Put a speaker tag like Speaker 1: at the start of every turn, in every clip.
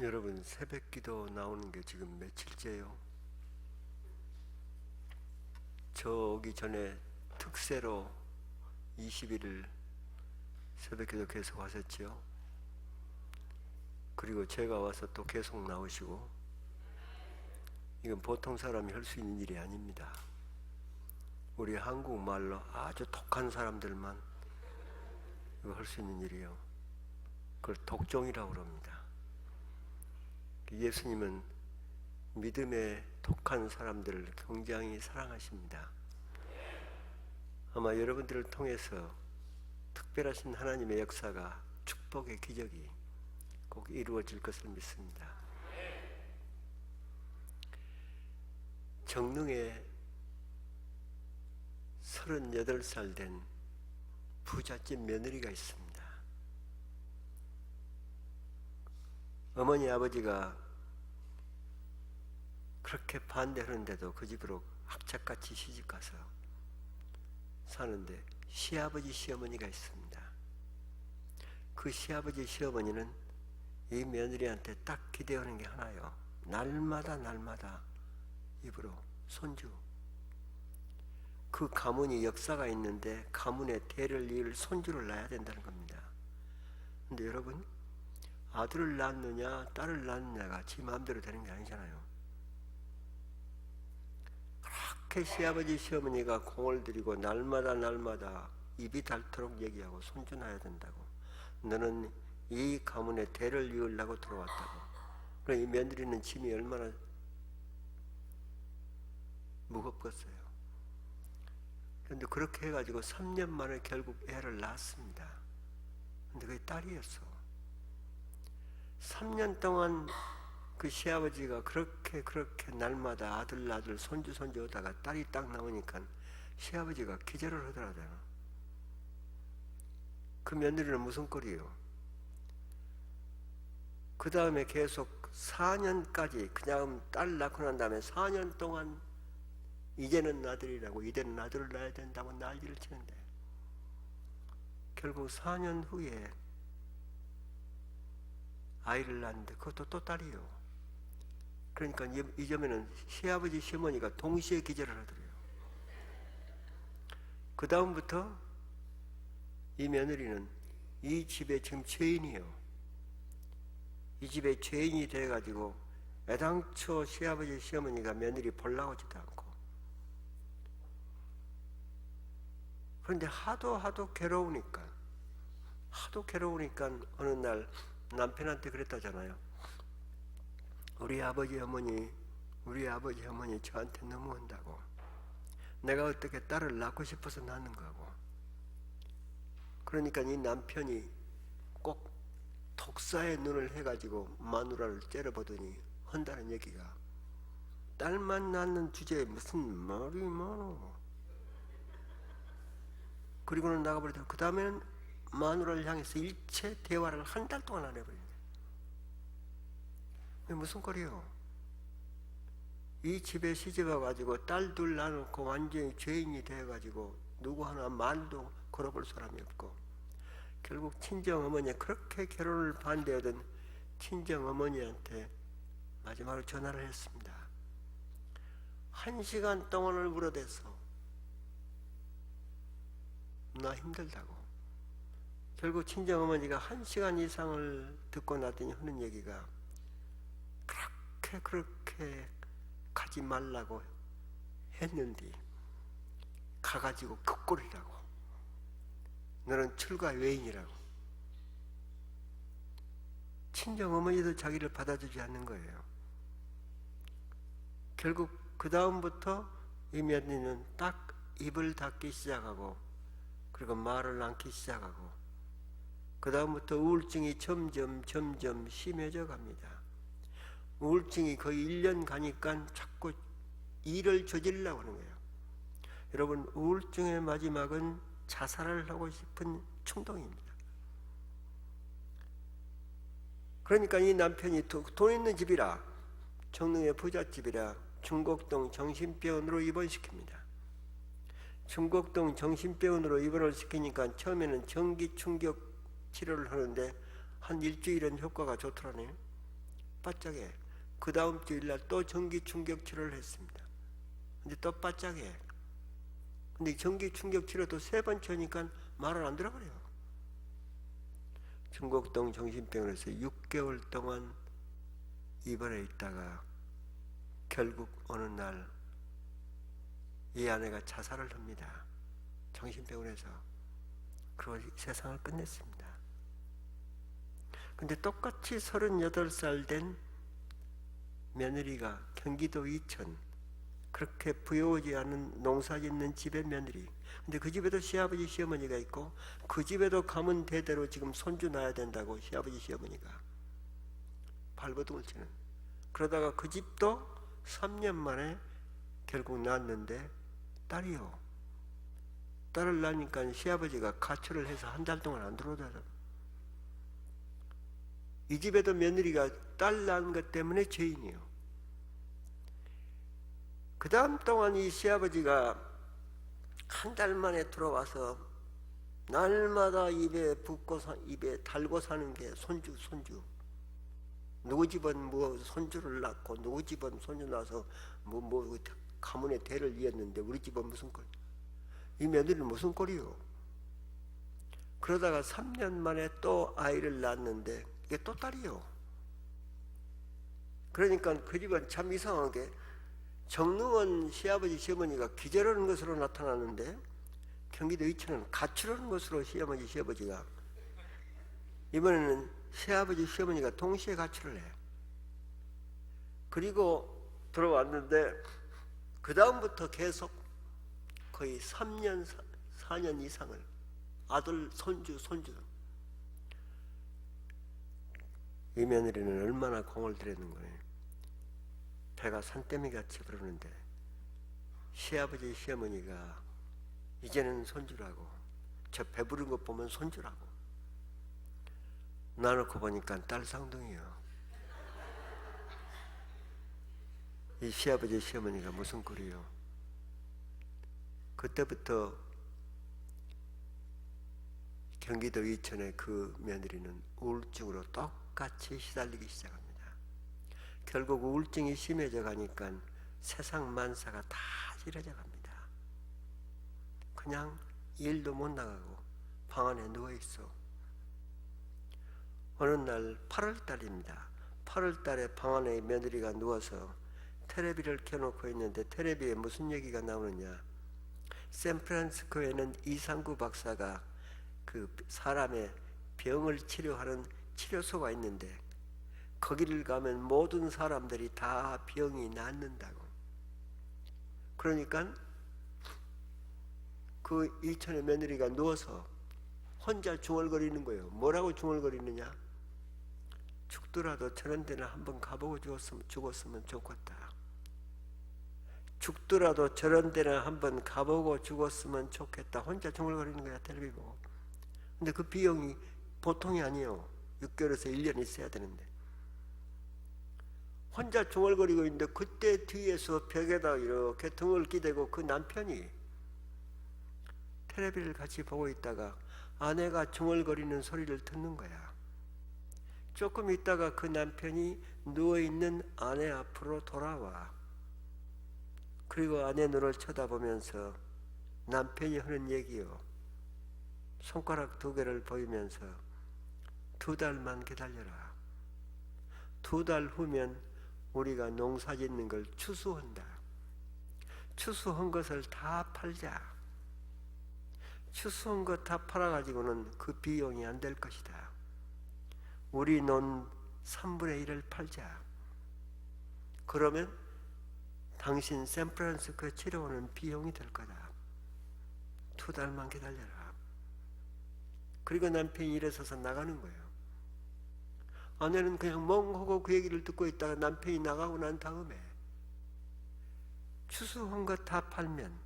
Speaker 1: 여러분, 새벽기도 나오는 게 지금 며칠째요? 저 오기 전에 특세로 20일을 새벽기도 계속 하셨지요? 그리고 제가 와서 또 계속 나오시고, 이건 보통 사람이 할 수 있는 일이 아닙니다. 우리 한국말로 아주 독한 사람들만 이거 할 수 있는 일이요. 그걸 독종이라고 그럽니다. 예수님은 믿음의 독한 사람들을 굉장히 사랑하십니다. 아마 여러분들을 통해서 특별하신 하나님의 역사가, 축복의 기적이 꼭 이루어질 것을 믿습니다. 정릉에 38살 된 부잣집 며느리가 있습니다. 어머니 아버지가 그렇게 반대하는데도 그 집으로 악착같이 시집가서 사는데 시아버지 시어머니가 있습니다. 그 시아버지 시어머니는 이 며느리한테 딱 기대하는 게 하나요. 날마다 입으로 손주. 그 가문이 역사가 있는데 가문의 대를 이을 손주를 낳아야 된다는 겁니다. 근데 여러분, 아들을 낳느냐 딸을 낳느냐가 지 마음대로 되는 게 아니잖아요. 그렇게 시아버지 시어머니가 공을 들이고 날마다 입이 닳도록 얘기하고 손주 낳아야 된다고. 너는 이 가문의 대를 이으려고 들어왔다고. 그럼 이 며느리는 짐이 얼마나 무겁겠어요. 그런데 그렇게 해가지고 3년 만에 결국 애를 낳았습니다. 근데 그게 딸이었어. 3년 동안 그 시아버지가 그렇게 날마다 아들 손주 오다가 딸이 딱 나오니까 시아버지가 기절을 하더라고요. 그 며느리는 무슨 꼴이에요? 그 다음에 계속 4년까지 그냥 딸 낳고 난 다음에 4년 동안 이제는 아들이라고, 이제는 아들을 낳아야 된다고 난리를 치는데 결국 4년 후에 아이를 낳는데 그것도 또 딸이요. 그러니까 이 점에는 시아버지 시어머니가 동시에 기절을 하더래요. 그 다음부터 이 며느리는 이 집의 지금 죄인이요. 이 집의 죄인이 돼가지고 애당초 시아버지 시어머니가 며느리 보려고 하지도 않고, 그런데 하도 괴로우니까 어느 날 남편한테 그랬다잖아요. 우리 아버지 어머니 저한테 너무한다고. 내가 어떻게 딸을 낳고 싶어서 낳는 거고. 그러니까 이 남편이 꼭 독사의 눈을 해가지고 마누라를 째려보더니 한다는 얘기가, 딸만 낳는 주제에 무슨 말이 많어. 그리고는 나가버리더니 그 다음에는 마누라를 향해서 일체 대화를 한 달 동안 안 해버리네. 무슨 꼴이요? 이 집에 시집와가지고 딸 둘 낳아놓고 완전히 죄인이 돼가지고 누구 하나 말도 걸어볼 사람이 없고, 결국 친정어머니, 그렇게 결혼을 반대하던 친정어머니한테 마지막으로 전화를 했습니다. 1시간 동안을 물어대서 나 힘들다고. 결국 친정어머니가 1시간 이상을 듣고 나더니 하는 얘기가, 그렇게 가지 말라고 했는데 가가지고 그 꼴이라고. 너는 출가 외인이라고. 친정어머니도 자기를 받아주지 않는 거예요. 결국 그 다음부터 이 며느리는 딱 입을 닫기 시작하고, 그리고 말을 않기 시작하고, 그 다음부터 우울증이 점점 심해져 갑니다. 우울증이 거의 1년 가니까 자꾸 일을 저지르려고 하는 거예요. 여러분, 우울증의 마지막은 자살을 하고 싶은 충동입니다. 그러니까 이 남편이 돈 있는 집이라, 정릉의 부잣집이라 중곡동 정신병원으로 입원시킵니다. 중곡동 정신병원으로 입원을 시키니까 처음에는 전기 충격 치료를 하는데 한 일주일은 효과가 좋더라네요. 바짝해. 그 다음 주일날 또 전기 충격 치료를 했습니다. 근데 또 바짝해. 근데 전기 충격 치료도 3번 치니까 말을 안 들어버려요. 중곡동 정신병원에서 6개월 동안 입원해 있다가 결국 어느 날 이 아내가 자살을 합니다. 정신병원에서. 그리고 세상을 끝냈습니다. 근데 똑같이 38살 된 며느리가 경기도 이천, 그렇게 부여오지 않은 농사짓는 집의 며느리. 근데 그 집에도 시아버지 시어머니가 있고 그 집에도 가문 대대로 지금 손주 낳아야 된다고 시아버지 시어머니가 발버둥을 치는. 그러다가 그 집도 3년 만에 결국 낳았는데 딸이요. 딸을 낳으니까 시아버지가 가출을 해서 한 달 동안 안 들어오더라고요. 이 집에도 며느리가 딸 낳은 것 때문에 죄인이요. 그 다음 동안 이 시아버지가 한 달 만에 들어와서 날마다 입에 달고 사는 게 손주. 누구 집은 뭐 손주를 낳고 누구 집은 손주 낳아서 뭐 가문의 대를 이었는데 우리 집은 무슨 꼴? 이 며느리는 무슨 꼴이요? 그러다가 3년 만에 또 아이를 낳았는데 이게 또 딸이요. 그러니까 그 집은 참 이상하게 정릉원 시아버지 시어머니가 기절하는 것으로 나타나는데 경기도 이천은 가출하는 것으로 시어머니 시아버지가, 이번에는 시아버지 시어머니가 동시에 가출을 해. 그리고 들어왔는데 그 다음부터 계속 거의 3년 4년 이상을 아들 손주 이 며느리는 얼마나 공을 들였는 거예요. 배가 산더미같이 부르는데 시아버지 시어머니가 이제는 손주라고, 저 배부른 것 보면 손주라고. 나놓고 보니까 딸 쌍둥이요. 이 시아버지 시어머니가 무슨 꼴이요. 그때부터 경기도 이천의 그 며느리는 우울증으로 똑같이 시달리기 시작합니다. 결국 우울증이 심해져 가니까 세상 만사가 다 싫어져 갑니다. 그냥 일도 못 나가고 방 안에 누워있어. 어느 날 8월달입니다. 8월달에 방 안에 며느리가 누워서 텔레비를 켜놓고 있는데 텔레비에 무슨 얘기가 나오느냐. 샌프란시스코에는 이상구 박사가 그 사람의 병을 치료하는 치료소가 있는데 거기를 가면 모든 사람들이 다 병이 낫는다고. 그러니까 그 이천의 며느리가 누워서 혼자 중얼거리는 거예요. 뭐라고 중얼거리느냐. 죽더라도 저런 데는 한번 가보고 죽었으면 좋겠다. 죽더라도 저런 데는 한번 가보고 죽었으면 좋겠다. 혼자 중얼거리는 거야, 텔레비 보고. 근데 그 비용이 보통이 아니에요. 6개월에서 1년 있어야 되는데. 혼자 중얼거리고 있는데 그때 뒤에서 벽에다 이렇게 등을 기대고 그 남편이 텔레비를 같이 보고 있다가 아내가 중얼거리는 소리를 듣는 거야. 조금 있다가 그 남편이 누워있는 아내 앞으로 돌아와. 그리고 아내 눈을 쳐다보면서 남편이 하는 얘기요. 손가락 2개를 보이면서 2달만 기다려라. 2달 후면 우리가 농사 짓는 걸 추수한다. 추수한 것을 다 팔자. 추수한 것 다 팔아가지고는 그 비용이 안 될 것이다. 우리 논 3분의 1을 팔자. 그러면 당신 샌프란시스코에 치러오는 비용이 될 거다. 2달만 기다려라. 그리고 남편이 일어서서 나가는 거예요. 아내는 그냥 멍하고 그 얘기를 듣고 있다가 남편이 나가고 난 다음에 추수한 것 다 팔면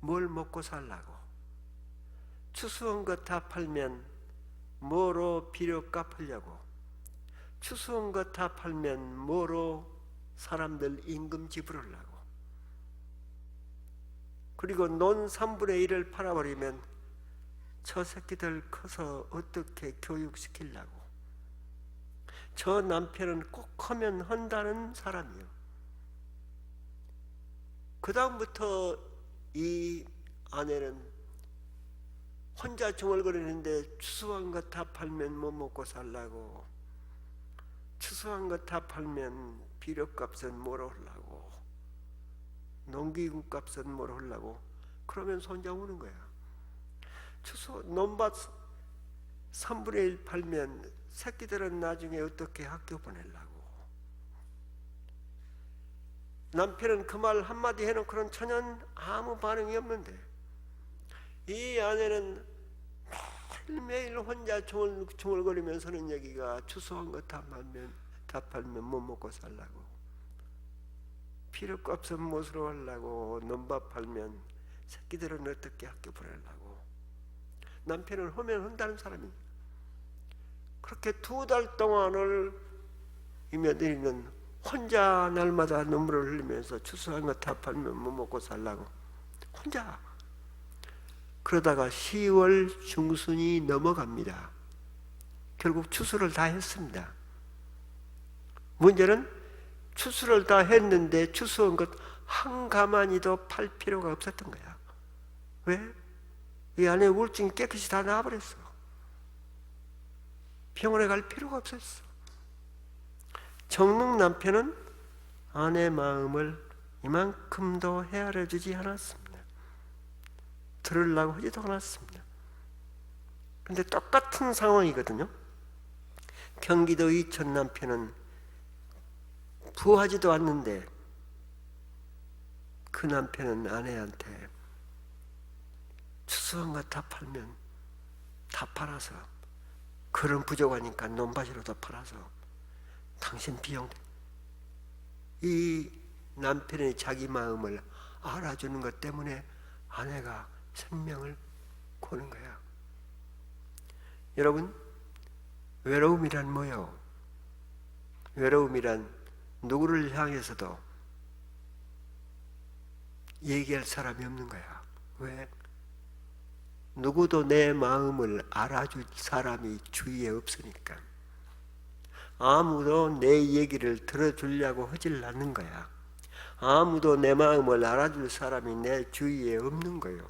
Speaker 1: 뭘 먹고 살라고? 추수한 것 다 팔면 뭐로 비료 갚으려고? 추수한 것 다 팔면 뭐로 사람들 임금 지불하려고? 그리고 논 3분의 1을 팔아버리면 저 새끼들 커서 어떻게 교육시키려고? 저 남편은 꼭 하면 한다는 사람이요. 그 다음부터 이 아내는 혼자 중얼거리는데 추수한 것 다 팔면 뭐 먹고 살라고, 추수한 것 다 팔면 비료값은 뭐로 하려고, 농기구 값은 뭐로 하려고, 그러면서 혼자 우는 거야. 논밭 3분의 1 팔면 새끼들은 나중에 어떻게 학교 보내려고. 남편은 그 말 한마디 해놓고는 전혀 아무 반응이 없는데, 이 아내는 매일매일 혼자 중얼거리면서 하는 얘기가 추수한 거 다 팔면 못 먹고 살라고, 필요값은 무엇으로 하려고, 논밭 팔면 새끼들은 어떻게 학교 보내려고. 남편은 하면 한다는 사람이. 그렇게 2달 동안을 이 며느리는 혼자 날마다 눈물을 흘리면서 추수한 거 다 팔면 못 먹고 살라고 혼자. 그러다가 10월 중순이 넘어갑니다. 결국 추수를 다 했습니다. 문제는 추수를 다 했는데 추수한 것 한 가마니도 팔 필요가 없었던 거야. 왜? 이 안에 우울증이 깨끗이 다 나와버렸어. 병원에 갈 필요가 없었어. 정릉 남편은 아내 마음을 이만큼도 헤아려 주지 않았습니다. 들으려고 하지도 않았습니다. 그런데 똑같은 상황이거든요. 경기도 이천 남편은 부하지도 않는데 그 남편은 아내한테 추수한 거 다 팔면 다 팔아서, 그런 부족하니까 논밭이라도 팔아서 당신 비용. 이 남편의 자기 마음을 알아주는 것 때문에 아내가 생명을 거는 거야. 여러분, 외로움이란 뭐예요? 외로움이란 누구를 향해서도 얘기할 사람이 없는 거야. 왜? 누구도 내 마음을 알아줄 사람이 주위에 없으니까. 아무도 내 얘기를 들어주려고 하질 않는 거야. 아무도 내 마음을 알아줄 사람이 내 주위에 없는 거예요.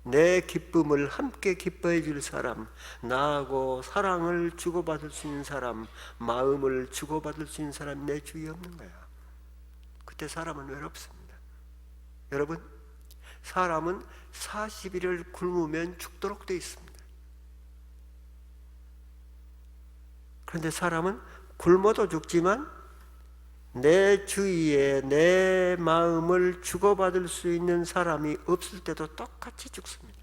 Speaker 1: 내 기쁨을 함께 기뻐해 줄 사람, 나하고 사랑을 주고받을 수 있는 사람, 마음을 주고받을 수 있는 사람이 내 주위에 없는 거야. 그때 사람은 외롭습니다. 여러분, 사람은 40일을 굶으면 죽도록 되어 있습니다. 그런데 사람은 굶어도 죽지만 내 주위에 내 마음을 주고받을 수 있는 사람이 없을 때도 똑같이 죽습니다.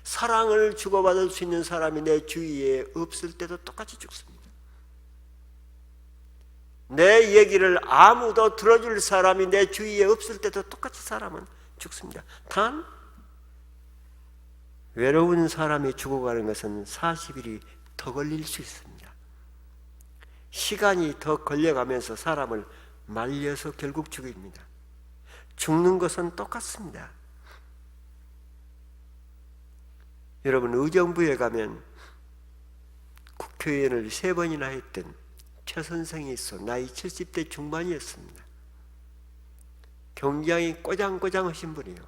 Speaker 1: 사랑을 주고받을 수 있는 사람이 내 주위에 없을 때도 똑같이 죽습니다. 내 얘기를 아무도 들어줄 사람이 내 주위에 없을 때도 똑같이 사람은 죽습니다. 단 외로운 사람이 죽어가는 것은 40일이 더 걸릴 수 있습니다. 시간이 더 걸려가면서 사람을 말려서 결국 죽입니다. 죽는 것은 똑같습니다. 여러분, 의정부에 가면 국회의원을 3번이나 했던 최 선생이 있어. 나이 70대 중반이었습니다. 굉장히 꼬장꼬장하신 분이에요.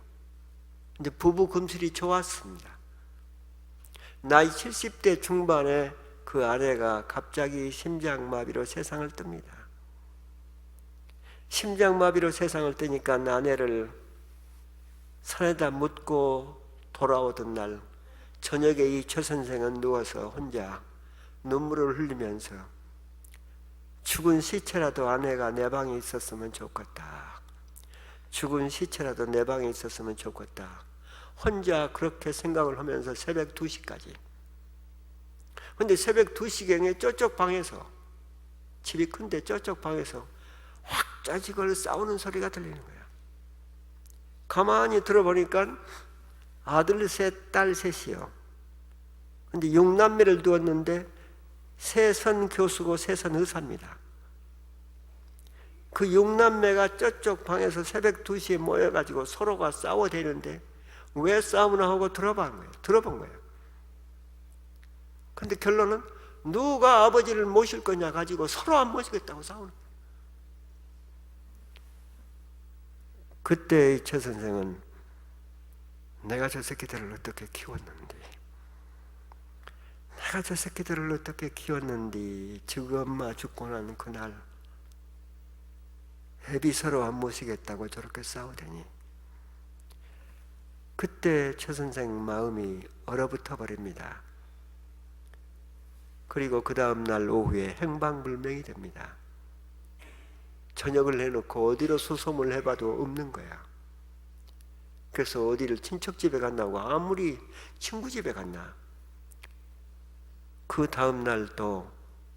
Speaker 1: 근데 부부 금슬이 좋았습니다. 나이 70대 중반에 그 아내가 갑자기 심장마비로 세상을 뜹니다. 심장마비로 세상을 뜨니까 아내를 산에다 묻고 돌아오던 날 저녁에 이 최 선생은 누워서 혼자 눈물을 흘리면서 죽은 시체라도 아내가 내 방에 있었으면 좋겠다. 죽은 시체라도 내 방에 있었으면 좋겠다. 혼자 그렇게 생각을 하면서 새벽 2시까지. 근데 새벽 2시경에 저쪽 방에서, 집이 큰데 저쪽 방에서 확 짜지걸 싸우는 소리가 들리는 거야. 가만히 들어보니까 아들 셋, 딸 셋이요. 근데 6남매를 두었는데 셋은 교수고 셋은 의사입니다. 그 6남매가 저쪽 방에서 새벽 2시에 모여가지고 서로가 싸워대는데 왜 싸우나 하고 들어본 거예요. 근데 결론은 누가 아버지를 모실 거냐 가지고 서로 안 모시겠다고 싸우는 거예요. 그때 최 선생은 내가 저 새끼들을 어떻게 키웠는지, 내가 저 새끼들을 어떻게 키웠는지, 지금 엄마 죽고 난 그날 애비 서로 안 모시겠다고 저렇게 싸우더니 그때 최 선생 마음이 얼어붙어 버립니다. 그리고 그 다음날 오후에 행방불명이 됩니다. 저녁을 해놓고 어디로 수소문을 해봐도 없는 거야. 그래서 어디를 친척 집에 갔나고 아무리 친구 집에 갔나, 그 다음날 또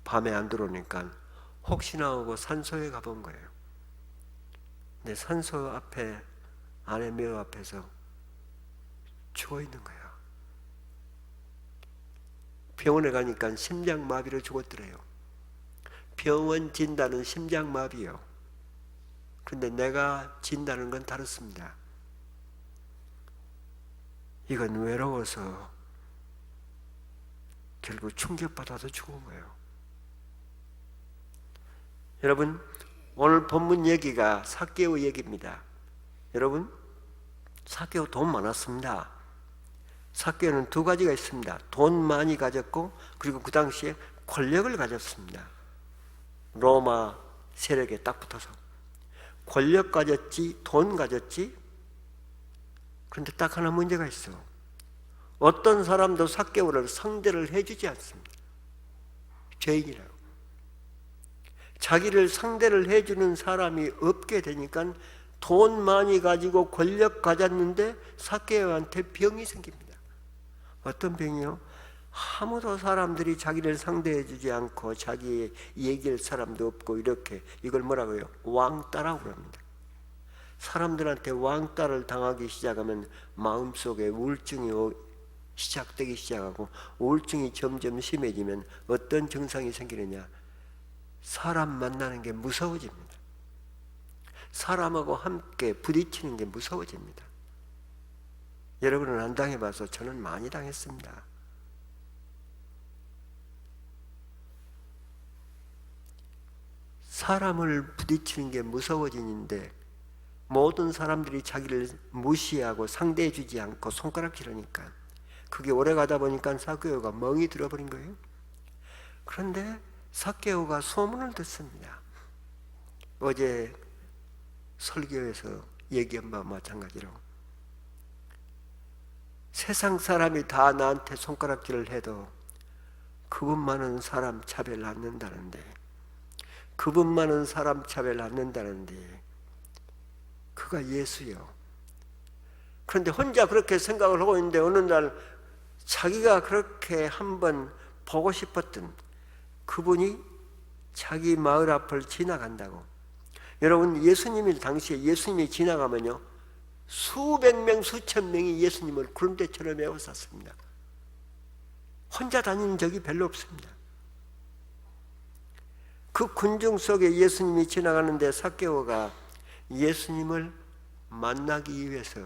Speaker 1: 밤에 안 들어오니까 혹시나 하고 산소에 가본 거예요. 근데 산소 앞에, 아내 묘 앞에서 죽어 있는 거예요. 병원에 가니까 심장마비로 죽었더래요. 병원 진단은 심장마비요. 근데 내가 진단한 건 다릅니다. 이건 외로워서 결국 충격받아서 죽은 거예요. 여러분, 오늘 본문 얘기가 삭개오 얘기입니다. 여러분, 삭개오 돈 많았습니다. 삭개오는 두 가지가 있습니다. 돈 많이 가졌고, 그리고 그 당시에 권력을 가졌습니다. 로마 세력에 딱 붙어서 권력 가졌지, 돈 가졌지. 그런데 딱 하나 문제가 있어. 어떤 사람도 삭개오를 상대를 해주지 않습니다. 죄인이라고. 자기를 상대를 해주는 사람이 없게 되니까 돈 많이 가지고 권력 가졌는데 삭개오한테 병이 생깁니다. 어떤 병이요? 아무도 사람들이 자기를 상대해 주지 않고 자기 얘기할 사람도 없고, 이렇게, 이걸 뭐라고 해요? 왕따라고 합니다. 사람들한테 왕따를 당하기 시작하면 마음속에 우울증이 시작되기 시작하고, 우울증이 점점 심해지면 어떤 증상이 생기느냐? 사람 만나는 게 무서워집니다. 사람하고 함께 부딪히는 게 무서워집니다. 여러분은 안 당해봐서 저는 많이 당했습니다. 사람을 부딪히는 게 무서워지는데 모든 사람들이 자기를 무시하고 상대해 주지 않고 손가락질하니까 그게 오래 가다 보니까 삭개오가 멍이 들어버린 거예요. 그런데 삭개오가 소문을 듣습니다. 어제 설교에서 얘기한 바와 마찬가지로 세상 사람이 다 나한테 손가락질을 해도 그분만은 사람 차별 않는다는데, 그분만은 사람 차별 않는다는데 그가 예수요. 그런데 혼자 그렇게 생각을 하고 있는데 어느 날 자기가 그렇게 한번 보고 싶었던 그분이 자기 마을 앞을 지나간다고. 여러분, 예수님이 당시에 예수님이 지나가면요, 수백 명 수천 명이 예수님을 구름대처럼 에워쌌습니다. 혼자 다니는 적이 별로 없습니다. 그 군중 속에 예수님이 지나가는데 삭개오가 예수님을 만나기 위해서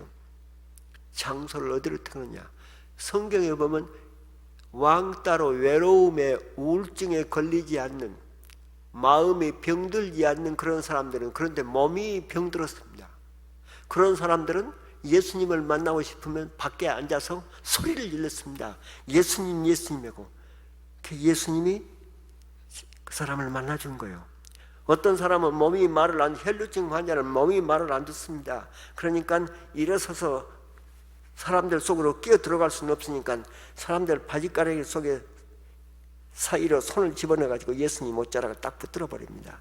Speaker 1: 장소를 어디로 택하느냐? 성경에 보면 왕따로 외로움에 우울증에 걸리지 않는, 마음이 병들지 않는 그런 사람들은, 그런데 몸이 병들었습니다. 그런 사람들은 예수님을 만나고 싶으면 밖에 앉아서 소리를 질렀습니다. 예수님, 예수님이고. 그 예수님이 그 사람을 만나준 거예요. 어떤 사람은 몸이 말을 안, 혈루증 환자는 몸이 말을 안 듣습니다. 그러니까 일어서서 사람들 속으로 끼어 들어갈 수는 없으니까 사람들 바지가랑이 속에 사이로 손을 집어넣어 가지고 예수님 옷자락을 딱 붙들어 버립니다.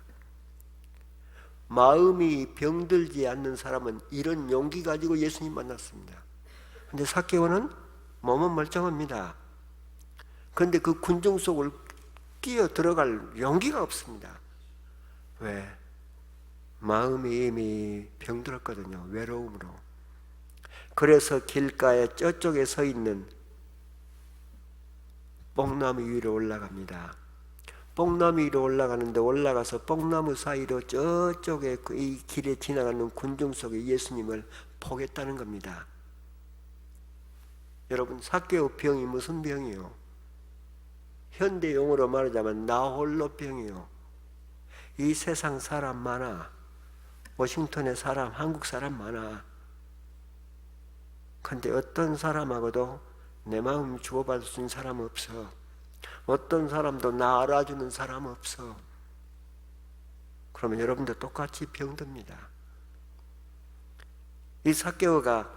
Speaker 1: 마음이 병들지 않는 사람은 이런 용기 가지고 예수님 만났습니다. 그런데 삭개오는 몸은 멀쩡합니다. 그런데 그 군중 속을 끼어 들어갈 용기가 없습니다. 왜? 마음이 이미 병들었거든요. 외로움으로. 그래서 길가에 저쪽에 서 있는 뽕나무 위로 올라갑니다. 뽕나무 위로 올라가는데 올라가서 뽕나무 사이로 저쪽에 이 길에 지나가는 군중 속에 예수님을 보겠다는 겁니다. 여러분, 삭개오 병이 무슨 병이요? 현대 용어로 말하자면 나홀로병이요. 이 세상 사람 많아. 워싱턴에 사람, 한국 사람 많아. 근데 어떤 사람하고도 내 마음 주고받을 수 있는 사람 없어. 어떤 사람도 나 알아주는 사람 없어. 그러면 여러분도 똑같이 병듭니다. 이 삭개오가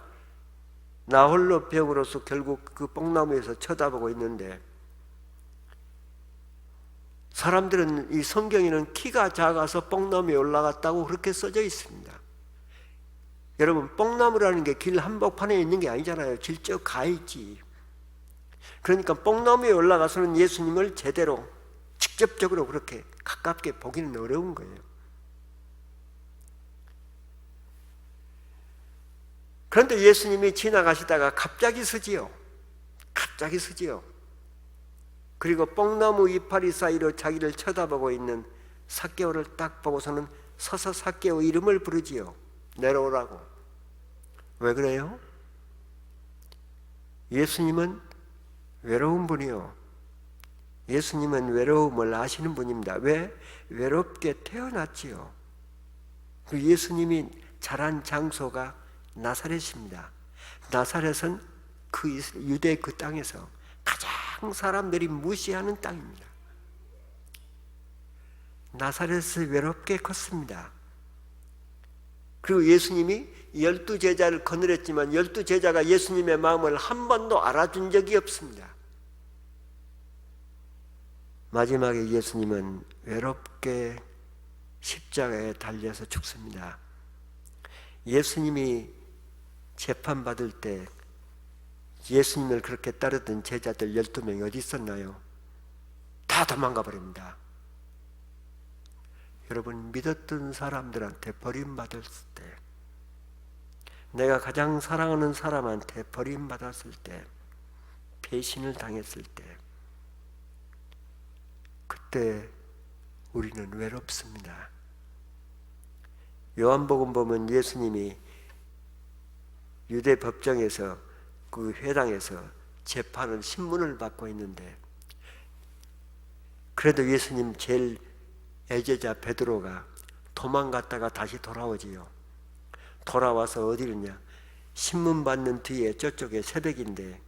Speaker 1: 나홀로 병으로서 결국 그 뽕나무에서 쳐다보고 있는데, 사람들은 이 성경에는 키가 작아서 뽕나무에 올라갔다고 그렇게 써져 있습니다. 여러분, 뽕나무라는 게 길 한복판에 있는 게 아니잖아요. 질적 가 있지. 그러니까 뽕나무에 올라가서는 예수님을 제대로 직접적으로 그렇게 가깝게 보기는 어려운 거예요. 그런데 예수님이 지나가시다가 갑자기 서지요. 갑자기 서지요. 그리고 뽕나무 이파리 사이로 자기를 쳐다보고 있는 삭개오를 딱 보고서는 서서 삭개오 이름을 부르지요. 내려오라고. 왜 그래요? 예수님은 외로운 분이요. 예수님은 외로움을 아시는 분입니다. 왜? 외롭게 태어났지요. 그 예수님이 자란 장소가 나사렛입니다. 나사렛은 그 유대 그 땅에서 가장 사람들이 무시하는 땅입니다. 나사렛에서 외롭게 컸습니다. 그리고 예수님이 12제자를 거느렸지만 12제자가 예수님의 마음을 한 번도 알아준 적이 없습니다. 마지막에 예수님은 외롭게 십자가에 달려서 죽습니다. 예수님이 재판받을 때 예수님을 그렇게 따르던 제자들 12명이 어디 있었나요? 다 도망가 버립니다. 여러분, 믿었던 사람들한테 버림받았을 때, 내가 가장 사랑하는 사람한테 버림받았을 때, 배신을 당했을 때, 그때 우리는 외롭습니다. 요한복음 보면 예수님이 유대 법정에서 그 회당에서 재판을 신문을 받고 있는데, 그래도 예수님 제일 애제자 베드로가 도망갔다가 다시 돌아오지요. 돌아와서 어디로냐? 신문 받는 뒤에 저쪽에 새벽인데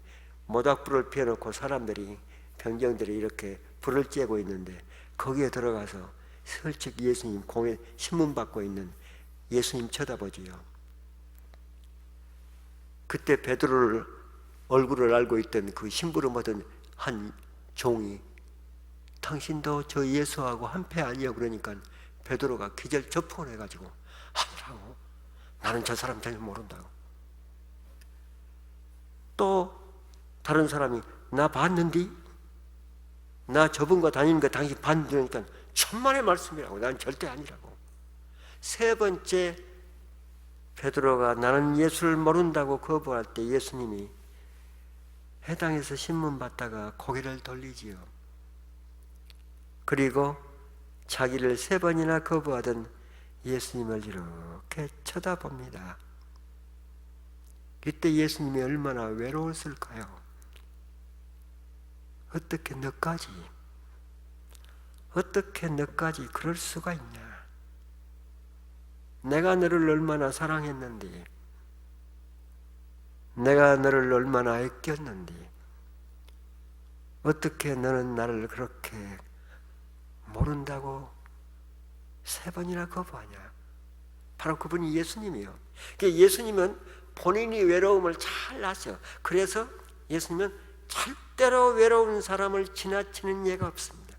Speaker 1: 모닥불을 피워놓고 사람들이, 병정들이 이렇게 불을 쬐고 있는데 거기에 들어가서 슬쩍 예수님 공에 신문 받고 있는 예수님 쳐다보지요. 그때 베드로를 얼굴을 알고 있던 그 심부름 얻은 한 종이, 당신도 저 예수하고 한패 아니요? 그러니까 베드로가 기절접촉을 해가지고 아니라고, 나는 저 사람 전혀 모른다고. 또 다른 사람이 나 봤는디? 나 저분과 다니는 거 당신 봤는데? 천만의 말씀이라고. 난 절대 아니라고. 세 번째 베드로가 나는 예수를 모른다고 거부할 때 예수님이 회당에서 신문 받다가 고개를 돌리지요. 그리고 자기를 세 번이나 거부하던 예수님을 이렇게 쳐다봅니다. 이때 예수님이 얼마나 외로웠을까요? 어떻게 너까지 그럴 수가 있냐? 내가 너를 얼마나 사랑했는데, 내가 너를 얼마나 아꼈는데, 어떻게 너는 나를 그렇게 모른다고 세 번이나 거부하냐? 바로 그분이 예수님이요. 예수님은 본인이 외로움을 잘 아셔. 그래서 예수님은 절대로 외로운 사람을 지나치는 예가 없습니다.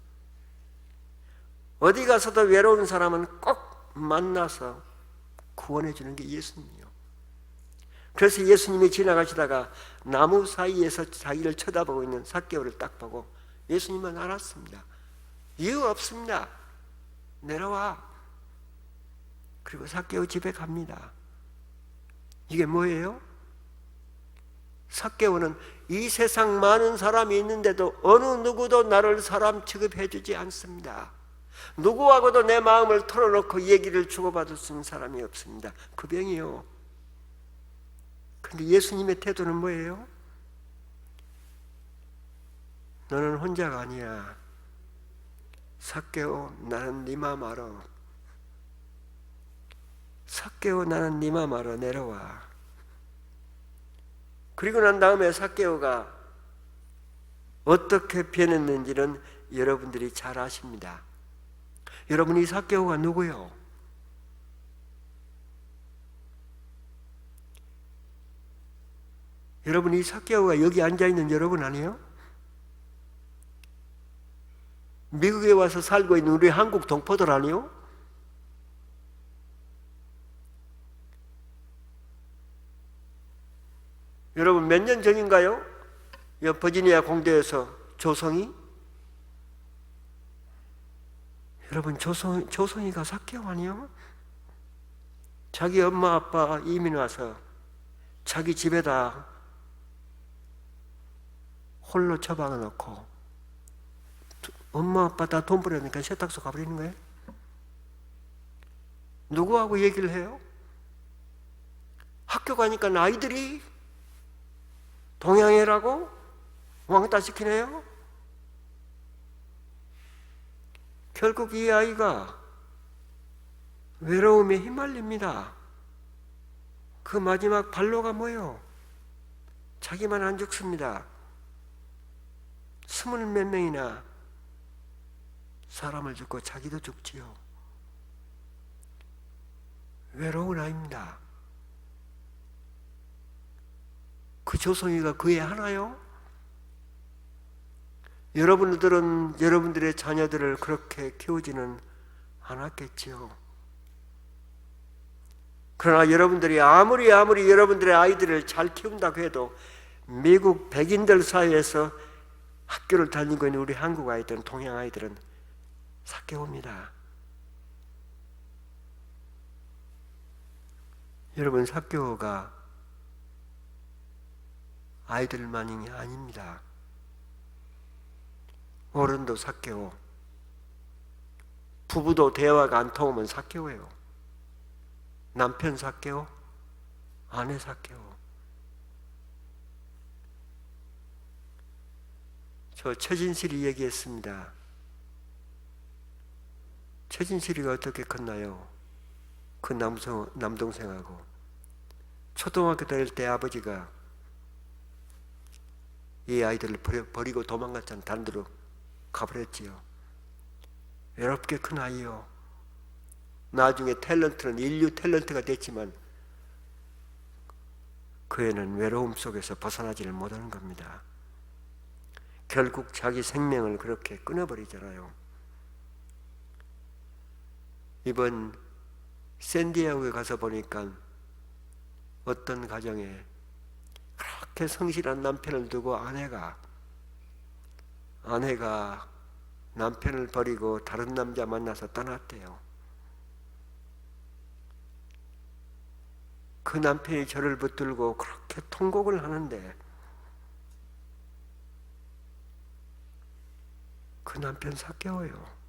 Speaker 1: 어디 가서도 외로운 사람은 꼭 만나서 구원해 주는 게 예수님이요. 그래서 예수님이 지나가시다가 나무 사이에서 자기를 쳐다보고 있는 삭개오를 딱 보고 예수님은 알았습니다. 이유 없습니다. 내려와. 그리고 삭개오 집에 갑니다. 이게 뭐예요? 삭개오는 이 세상 많은 사람이 있는데도 어느 누구도 나를 사람 취급해 주지 않습니다. 누구하고도 내 마음을 털어놓고 얘기를 주고받을 수 있는 사람이 없습니다. 그 병이요. 그런데 예수님의 태도는 뭐예요? 너는 혼자가 아니야. 삭개오, 나는 네 맘 알아. 삭개오, 나는 네 맘 알아. 내려와. 그리고 난 다음에 삭개오가 어떻게 변했는지는 여러분들이 잘 아십니다. 여러분, 이 삭개오가 누구요? 여러분, 이 삭개오가 여기 앉아있는 여러분 아니에요? 미국에 와서 살고 있는 우리 한국 동포들 아니요? 여러분, 몇 년 전인가요? 버지니아 공대에서 조성이? 여러분, 조성이가 삭개오 아니요? 자기 엄마 아빠 이민 와서 자기 집에다 홀로 처박아 놓고 엄마 아빠 다 돈 벌으니까 세탁소 가버리는 거예요? 누구하고 얘기를 해요? 학교 가니까 아이들이 동양애라고 왕따 시키네요? 결국 이 아이가 외로움에 휘말립니다. 그 마지막 발로가 뭐예요? 자기만 안 죽습니다. 20몇 명이나 사람을 죽고 자기도 죽지요. 외로운 아이입니다. 그 조성이가 그애 하나요? 여러분들은 여러분들의 자녀들을 그렇게 키우지는 않았겠지요. 그러나 여러분들이 아무리 여러분들의 아이들을 잘 키운다고 해도 미국 백인들 사이에서 학교를 다니고 있는 우리 한국 아이들은, 동양 아이들은 삭개오입니다. 여러분, 삭개오가 아이들만이 아닙니다. 어른도 삭개오, 부부도 대화가 안 통하면 삭개오예요. 남편 삭개오, 아내 삭개오. 저 최진실이 얘기했습니다. 최진실이가 어떻게 컸나요? 그 남동생하고 초등학교 다닐 때 아버지가 이 아이들을 버리고 도망갔잖아요. 다른 데로 가버렸지요. 외롭게 큰 아이요. 나중에 탤런트는 인류 탤런트가 됐지만 그 애는 외로움 속에서 벗어나지를 못하는 겁니다. 결국 자기 생명을 그렇게 끊어버리잖아요. 이번 샌디에고에 가서 보니까 어떤 가정에 그렇게 성실한 남편을 두고 아내가 남편을 버리고 다른 남자 만나서 떠났대요. 그 남편이 저를 붙들고 그렇게 통곡을 하는데 그 남편 삭개오예요.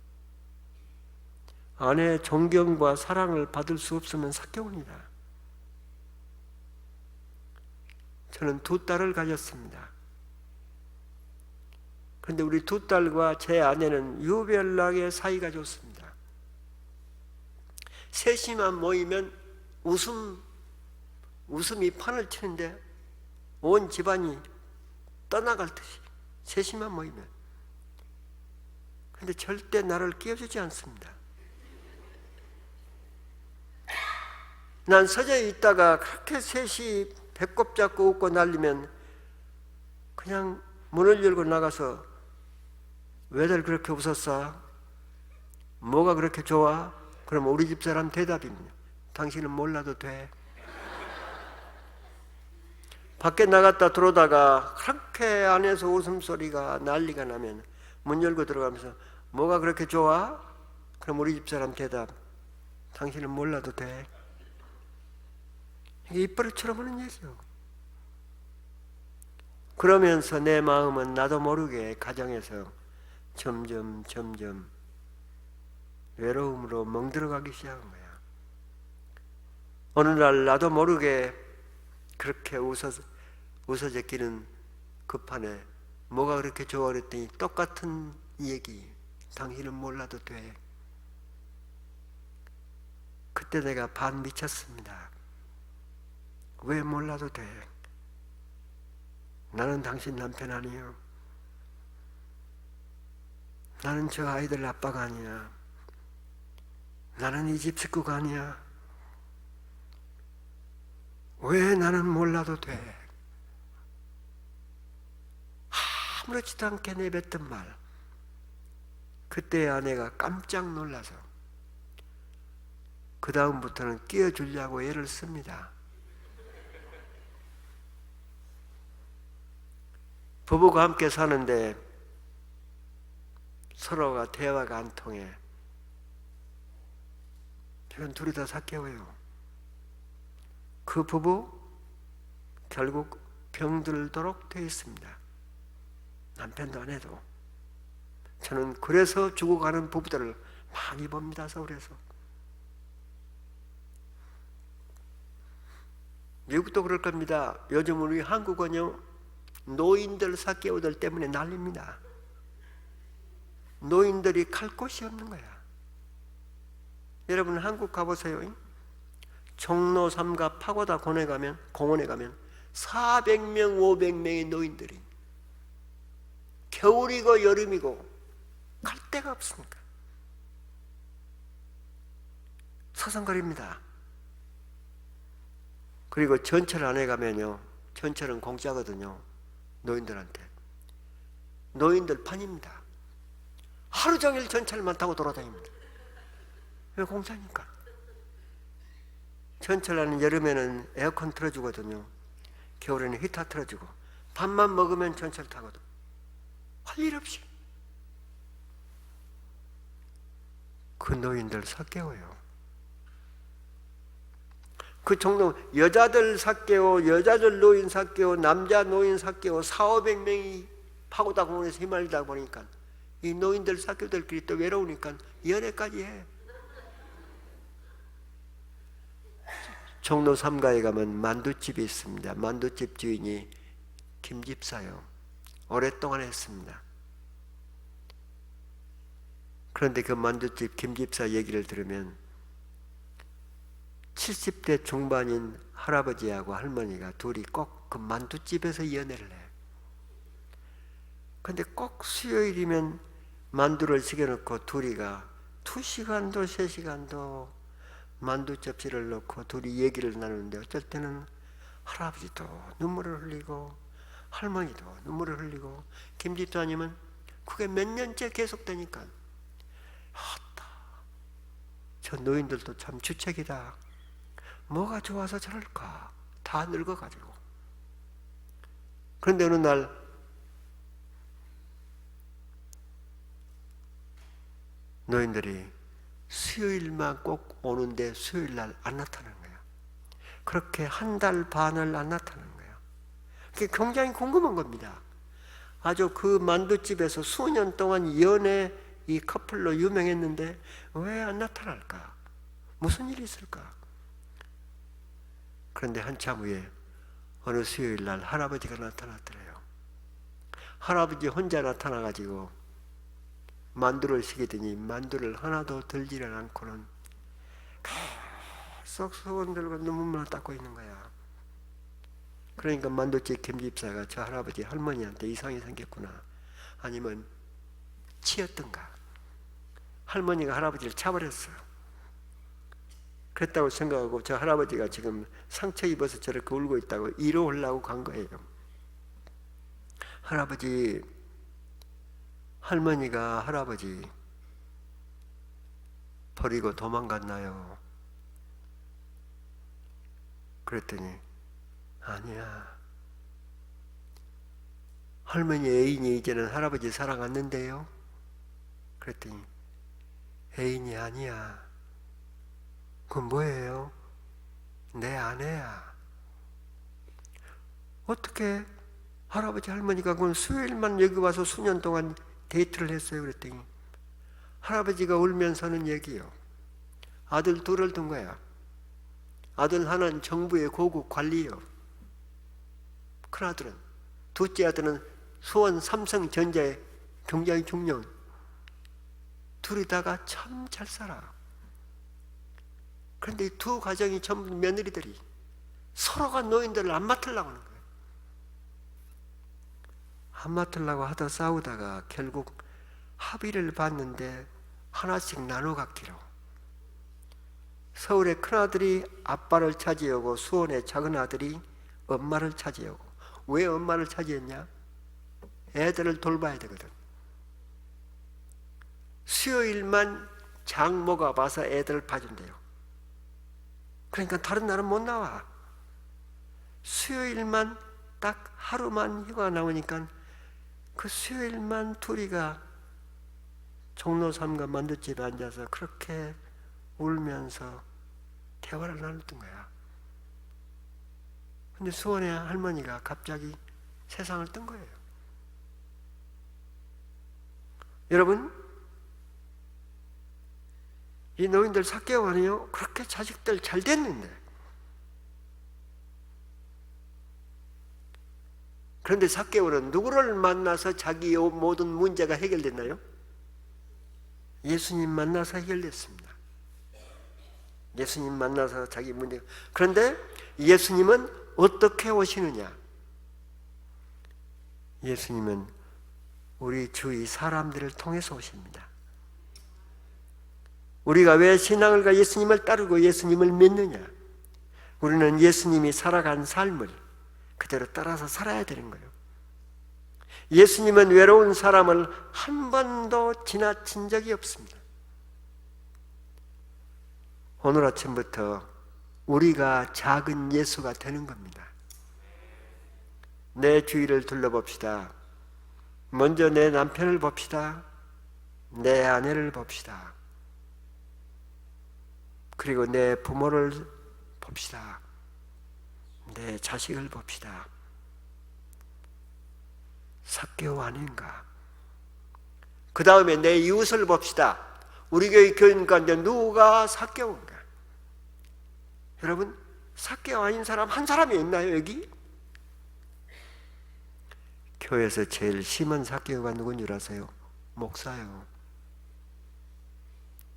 Speaker 1: 아내의 존경과 사랑을 받을 수 없으면 삭개오입니다. 저는 2딸을 가졌습니다. 그런데 우리 2딸과 제 아내는 유별나게 사이가 좋습니다. 셋이만 모이면 웃음이 판을 치는데 온 집안이 떠나갈 듯이 셋이만 모이면. 그런데 절대 나를 끼워주지 않습니다. 난 서재에 있다가 그렇게 셋이 배꼽 잡고 웃고 날리면 그냥 문을 열고 나가서 왜들 그렇게 웃었어? 뭐가 그렇게 좋아? 그럼 우리 집 사람 대답입니다. 당신은 몰라도 돼. 밖에 나갔다 들어오다가 그렇게 안에서 웃음소리가 난리가 나면 문 열고 들어가면서 뭐가 그렇게 좋아? 그럼 우리 집 사람 대답. 당신은 몰라도 돼. 이게 입버릇처럼 하는 얘기죠. 그러면서 내 마음은 나도 모르게 가정에서 점점 외로움으로 멍들어가기 시작한 거야. 어느 날 나도 모르게 그렇게 웃어 제끼는 급판에 뭐가 그렇게 좋아 그랬더니 똑같은 얘기. 당신은 몰라도 돼. 그때 내가 반 미쳤습니다. 왜 몰라도 돼? 나는 당신 남편 아니요. 나는 저 아이들 아빠가 아니야. 나는 이 집 식구가 아니야. 왜 나는 몰라도 돼? 아무렇지도 않게 내뱉던 말. 그때 아내가 깜짝 놀라서 그 다음부터는 끼워주려고 애를 씁니다. 부부가 함께 사는데 서로가 대화가 안 통해. 이건 둘이 다 삭개오예요. 그 부부 결국 병들도록 되어 있습니다. 남편도 아내도. 저는 그래서 죽어가는 부부들을 많이 봅니다. 서울에서. 미국도 그럴 겁니다. 요즘 우리 한국은요, 노인들 삭개오들 때문에 난립니다. 노인들이 갈 곳이 없는 거야. 여러분 한국 가보세요. 종로 3가 파고다 공원에 가면 400명 500명의 노인들이 겨울이고 여름이고 갈 데가 없으니까 서성거립니다. 그리고 전철 안에 가면요, 전철은 공짜거든요. 노인들한테. 노인들 판입니다. 하루 종일 전철만 타고 돌아다닙니다. 왜? 공짜니까. 전철 안은 여름에는 에어컨 틀어주거든요. 겨울에는 히터 틀어주고. 밥만 먹으면 전철 타거든. 할 일 없이. 그 노인들 삭개오요. 그 종로 여자들 삭개오, 여자들 노인 삭개오, 남자 노인 삭개오 400~500명이 파고다 공원에서 휘말리다 보니까 이 노인들 삭개오들끼리 또 외로우니까 연애까지 해. 종로 3가에 가면 만두집이 있습니다. 만두집 주인이 김집사요. 오랫동안 했습니다. 그런데 그 만두집 김집사 얘기를 들으면 70대 중반인 할아버지하고 할머니가 둘이 꼭 그 만두집에서 연애를 해. 근데 꼭 수요일이면 만두를 시켜놓고 둘이가 2시간도 3시간도 만두 접시를 넣고 둘이 얘기를 나누는데 어쩔 때는 할아버지도 눈물을 흘리고 할머니도 눈물을 흘리고 김집사님은 그게 몇 년째 계속되니까 아따, 저 노인들도 참 주책이다. 뭐가 좋아서 저럴까? 다 늙어가지고. 그런데 어느 날 노인들이 수요일만 꼭 오는데 수요일날 안 나타나는 거야. 그렇게 한 달 반을 안 나타나는 거야. 그게 굉장히 궁금한 겁니다. 아주 그 만두집에서 수년 동안 연애 이 커플로 유명했는데 왜 안 나타날까? 무슨 일이 있을까? 그런데 한참 후에 어느 수요일날 할아버지가 나타났더래요. 할아버지 혼자 나타나가지고 만두를 시키더니 만두를 하나도 들지를 않고는 계속 손 들고 눈물만 닦고 있는 거야. 그러니까 만두집 김집사가 저 할아버지 할머니한테 이상이 생겼구나, 아니면 치였던가, 할머니가 할아버지를 차버렸어요. 그랬다고 생각하고 저 할아버지가 지금 상처 입어서 저렇게 울고 있다고 이러 오려고 간 거예요. 할아버지, 할머니가 할아버지 버리고 도망갔나요? 그랬더니 아니야, 할머니 애인이 이제는 할아버지 사랑 않는데요? 그랬더니 애인이 아니야. 그건 뭐예요? 내 아내야. 어떻게 할아버지 할머니가 그건 수요일만 여기 와서 수년 동안 데이트를 했어요? 그랬더니 할아버지가 울면서는 얘기요. 아들 둘을 둔 거야. 아들 하나는 정부의 고급 관리요. 큰아들은. 둘째 아들은 수원 삼성전자에 굉장히 중요한 둘이 다가 참 잘 살아. 그런데 이 두 가정이 전부 며느리들이 서로가 노인들을 안 맡으려고 하는 거예요. 안 맡으려고 하다 싸우다가 결국 합의를 봤는데 하나씩 나눠 갖기로. 서울의 큰아들이 아빠를 차지하고 수원의 작은아들이 엄마를 차지하고. 왜 엄마를 차지했냐? 애들을 돌봐야 되거든. 수요일만 장모가 와서 애들을 봐준대요. 그러니까 다른 날은 못 나와. 수요일만 딱 하루만 휴가 나오니까 그 수요일만 둘이가 종로삼가 만두집에 앉아서 그렇게 울면서 대화를 나눴던 거야. 근데 수원의 할머니가 갑자기 세상을 뜬 거예요. 여러분, 이 노인들 삭개오 아니에요? 그렇게 자식들 잘 됐는데. 그런데 삭개오는 누구를 만나서 자기의 모든 문제가 해결됐나요? 예수님 만나서 해결됐습니다. 예수님 만나서 자기 문제. 그런데 예수님은 어떻게 오시느냐? 예수님은 우리 주위 사람들을 통해서 오십니다. 우리가 왜 신앙을과 예수님을 따르고 예수님을 믿느냐? 우리는 예수님이 살아간 삶을 그대로 따라서 살아야 되는 거예요. 예수님은 외로운 사람을 한 번도 지나친 적이 없습니다. 오늘 아침부터 우리가 작은 예수가 되는 겁니다. 내 주위를 둘러봅시다. 먼저 내 남편을 봅시다. 내 아내를 봅시다. 그리고 내 부모를 봅시다. 내 자식을 봅시다. 삭개오 아닌가? 그 다음에 내 이웃을 봅시다. 우리 교회 교인 가운데 누가 삭개오인가? 여러분, 삭개오 아닌 사람 한 사람이 있나요, 여기? 교회에서 제일 심한 삭개오가 누군 줄 아세요? 목사요.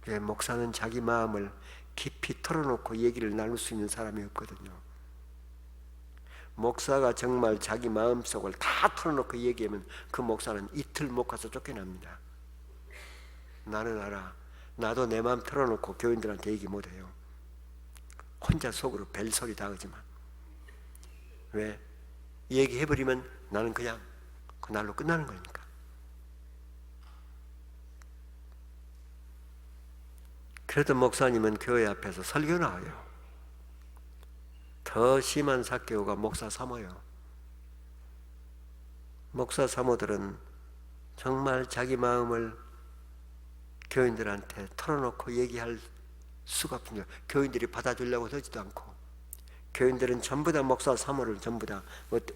Speaker 1: 왜? 목사는 자기 마음을 깊이 털어놓고 얘기를 나눌 수 있는 사람이 없거든요. 목사가 정말 자기 마음속을 다 털어놓고 얘기하면 그 목사는 이틀 못 가서 쫓겨납니다. 나는 알아. 나도 내 마음 털어놓고 교인들한테 얘기 못해요. 혼자 속으로 벨소리 다 하지만. 왜? 얘기해버리면 나는 그냥 그날로 끝나는 거니까. 그래도 목사님은 교회 앞에서 설교 나와요. 더 심한 삭개오가 목사 사모요. 목사 사모들은 정말 자기 마음을 교인들한테 털어놓고 얘기할 수가 없군요. 교인들이 받아주려고 하지도 않고, 교인들은 전부 다 목사 사모를 전부 다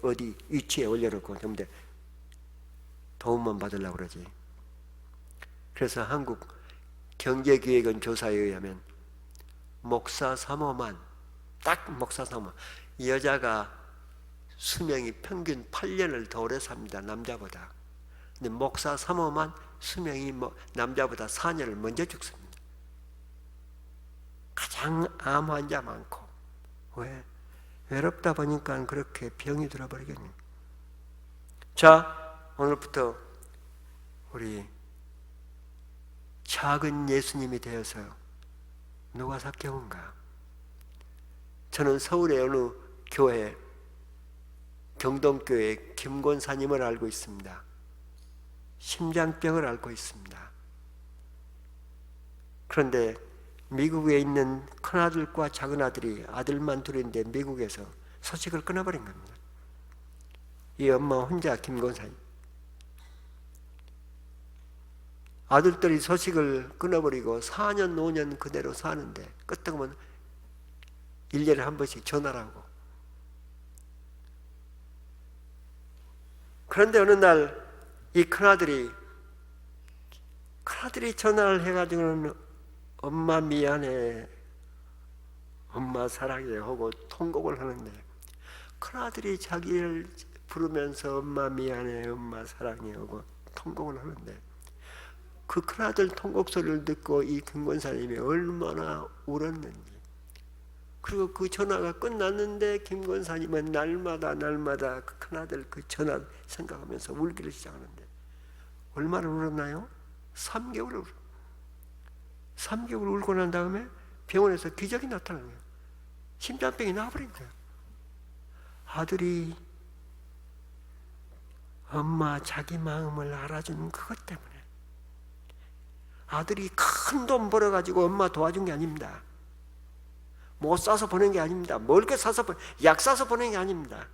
Speaker 1: 어디 위치에 올려놓고 전부 다 도움만 받으려고 그러지. 그래서 한국 경제기획원 조사에 의하면 목사 사모만, 딱 목사 사모, 여자가 수명이 평균 8년을 더 오래 삽니다. 남자보다. 근데 목사 사모만 수명이 남자보다 4년을 먼저 죽습니다. 가장 암 환자 많고. 왜? 외롭다 보니까 그렇게 병이 들어버리겠네요. 자, 오늘부터 우리 작은 예수님이 되어서 누가 삭개오인가? 저는 서울의 어느 교회, 경동교회 김권사님을 알고 있습니다. 심장병을 앓고 있습니다. 그런데 미국에 있는 큰아들과 작은아들이, 아들만 둘인데 미국에서 소식을 끊어버린 겁니다. 이 엄마 혼자 김권사님. 아들들이 소식을 끊어버리고 4년 5년 그대로 사는데 끄떡하면 1년에 한 번씩 전화를 하고. 그런데 어느 날 이 큰아들이 전화를 해가지고는 엄마 미안해, 엄마 사랑해 하고 통곡을 하는데, 큰아들이 자기를 부르면서 엄마 미안해, 엄마 사랑해 하고 통곡을 하는데, 그 큰아들 통곡 소리를 듣고 이 김권사님이 얼마나 울었는지. 그리고 그 전화가 끝났는데 김권사님은 날마다 그 큰아들 그 전화 생각하면서 울기를 시작하는데, 얼마나 울었나요? 3개월을 울었어요. 3개월 울고 난 다음에 병원에서 기적이 나타난 거예요. 심장병이 나와버린 거예요. 아들이 엄마 자기 마음을 알아주는 그것 때문에, 아들이 큰 돈 벌어가지고 엄마 도와준 게 아닙니다. 못 사서 보낸 게 아닙니다. 먹을 사서 약 사서 보낸 게 아닙니다.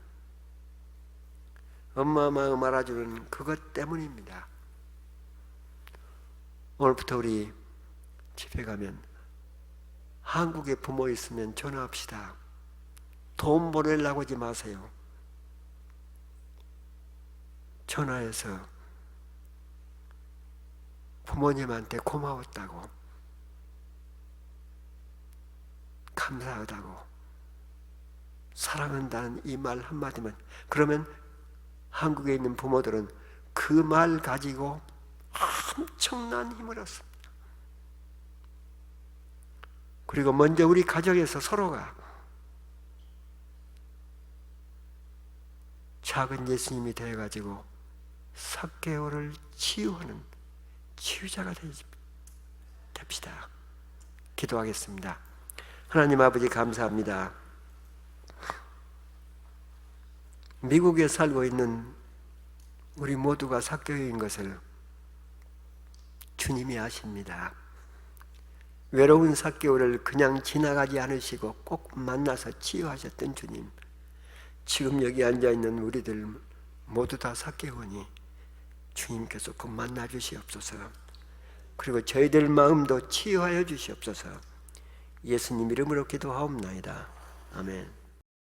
Speaker 1: 엄마 마음 알아주는 그것 때문입니다. 오늘부터 우리 집에 가면 한국에 부모 있으면 전화합시다. 돈 보내려고 하지 마세요. 전화해서 부모님한테 고마웠다고, 감사하다고, 사랑한다는 이 말 한마디만, 그러면 한국에 있는 부모들은 그 말 가지고 엄청난 힘을 얻습니다. 그리고 먼저 우리 가정에서 서로가 작은 예수님이 되어가지고 삭개오를 치유하는 치유자가 됩시다. 기도하겠습니다. 하나님 아버지 감사합니다. 미국에 살고 있는 우리 모두가 삭개오인 것을 주님이 아십니다. 외로운 삭개오를 그냥 지나가지 않으시고 꼭 만나서 치유하셨던 주님, 지금 여기 앉아있는 우리들 모두 다 삭개오니 주님께서 꼭 만나 주시옵소서. 그리고 저희들 마음도 치유하여 주시옵소서. 예수님 이름으로 기도하옵나이다. 아멘.